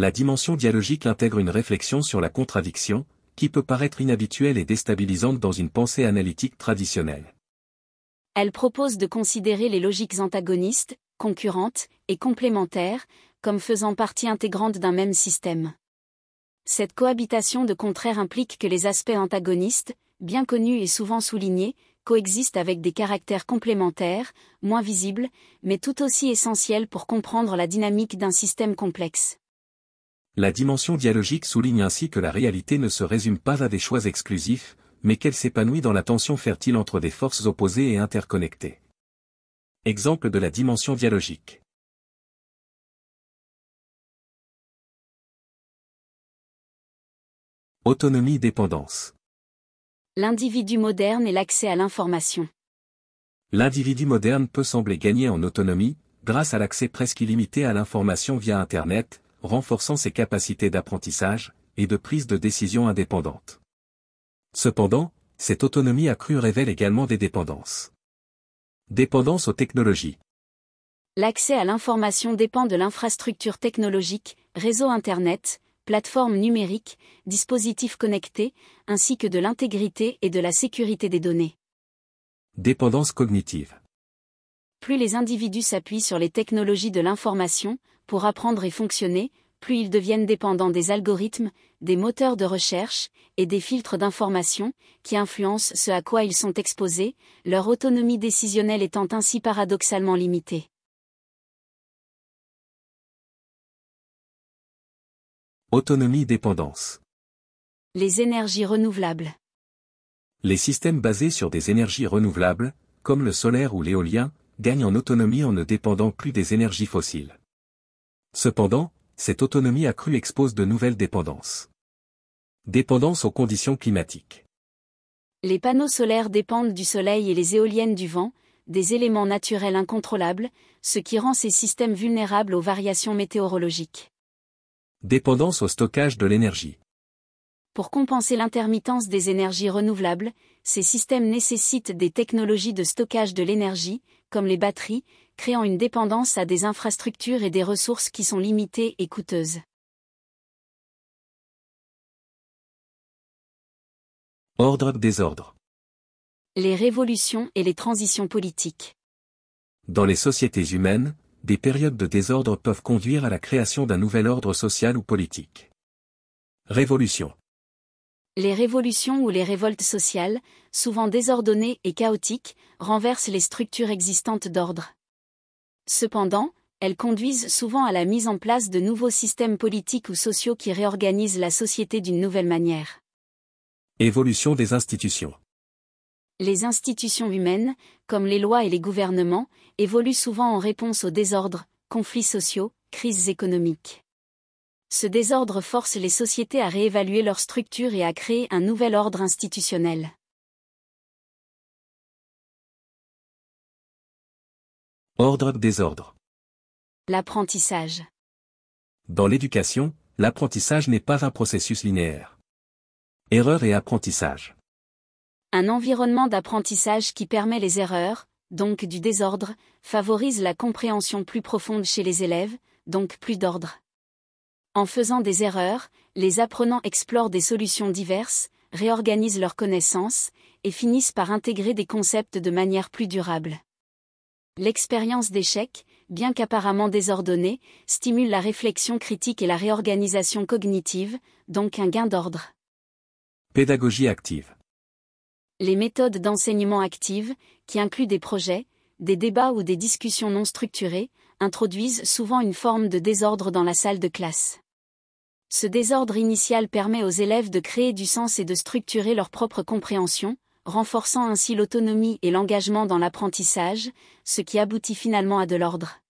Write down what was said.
La dimension dialogique intègre une réflexion sur la contradiction, qui peut paraître inhabituelle et déstabilisante dans une pensée analytique traditionnelle. Elle propose de considérer les logiques antagonistes, concurrentes et complémentaires, comme faisant partie intégrante d'un même système. Cette cohabitation de contraires implique que les aspects antagonistes, bien connus et souvent soulignés, coexistent avec des caractères complémentaires, moins visibles, mais tout aussi essentiels pour comprendre la dynamique d'un système complexe. La dimension dialogique souligne ainsi que la réalité ne se résume pas à des choix exclusifs, mais qu'elle s'épanouit dans la tension fertile entre des forces opposées et interconnectées. Exemple de la dimension dialogique. Autonomie-dépendance. L'individu moderne et l'accès à l'information. L'individu moderne peut sembler gagner en autonomie, grâce à l'accès presque illimité à l'information via Internet, renforçant ses capacités d'apprentissage et de prise de décision indépendante. Cependant, cette autonomie accrue révèle également des dépendances. Dépendance aux technologies. L'accès à l'information dépend de l'infrastructure technologique, réseau Internet, plateformes numériques, dispositifs connectés, ainsi que de l'intégrité et de la sécurité des données. Dépendance cognitive. Plus les individus s'appuient sur les technologies de l'information, pour apprendre et fonctionner, plus ils deviennent dépendants des algorithmes, des moteurs de recherche, et des filtres d'information, qui influencent ce à quoi ils sont exposés, leur autonomie décisionnelle étant ainsi paradoxalement limitée. Autonomie-dépendance. Les énergies renouvelables. Les systèmes basés sur des énergies renouvelables, comme le solaire ou l'éolien, gagnent en autonomie en ne dépendant plus des énergies fossiles. Cependant, cette autonomie accrue expose de nouvelles dépendances. Dépendance aux conditions climatiques. Les panneaux solaires dépendent du soleil et les éoliennes du vent, des éléments naturels incontrôlables, ce qui rend ces systèmes vulnérables aux variations météorologiques. Dépendance au stockage de l'énergie. Pour compenser l'intermittence des énergies renouvelables, ces systèmes nécessitent des technologies de stockage de l'énergie, comme les batteries, créant une dépendance à des infrastructures et des ressources qui sont limitées et coûteuses. Ordre-désordre. Les révolutions et les transitions politiques. Dans les sociétés humaines, des périodes de désordre peuvent conduire à la création d'un nouvel ordre social ou politique. Révolution. Les révolutions ou les révoltes sociales, souvent désordonnées et chaotiques, renversent les structures existantes d'ordre. Cependant, elles conduisent souvent à la mise en place de nouveaux systèmes politiques ou sociaux qui réorganisent la société d'une nouvelle manière. Évolution des institutions. Les institutions humaines, comme les lois et les gouvernements, évoluent souvent en réponse aux désordres, conflits sociaux, crises économiques. Ce désordre force les sociétés à réévaluer leur structure et à créer un nouvel ordre institutionnel. Ordre-désordre. L'apprentissage. Dans l'éducation, l'apprentissage n'est pas un processus linéaire. Erreur et apprentissage. Un environnement d'apprentissage qui permet les erreurs, donc du désordre, favorise la compréhension plus profonde chez les élèves, donc plus d'ordre. En faisant des erreurs, les apprenants explorent des solutions diverses, réorganisent leurs connaissances, et finissent par intégrer des concepts de manière plus durable. L'expérience d'échec, bien qu'apparemment désordonnée, stimule la réflexion critique et la réorganisation cognitive, donc un gain d'ordre. Pédagogie active. Les méthodes d'enseignement actives, qui incluent des projets, des débats ou des discussions non structurées, introduisent souvent une forme de désordre dans la salle de classe. Ce désordre initial permet aux élèves de créer du sens et de structurer leur propre compréhension, renforçant ainsi l'autonomie et l'engagement dans l'apprentissage, ce qui aboutit finalement à de l'ordre.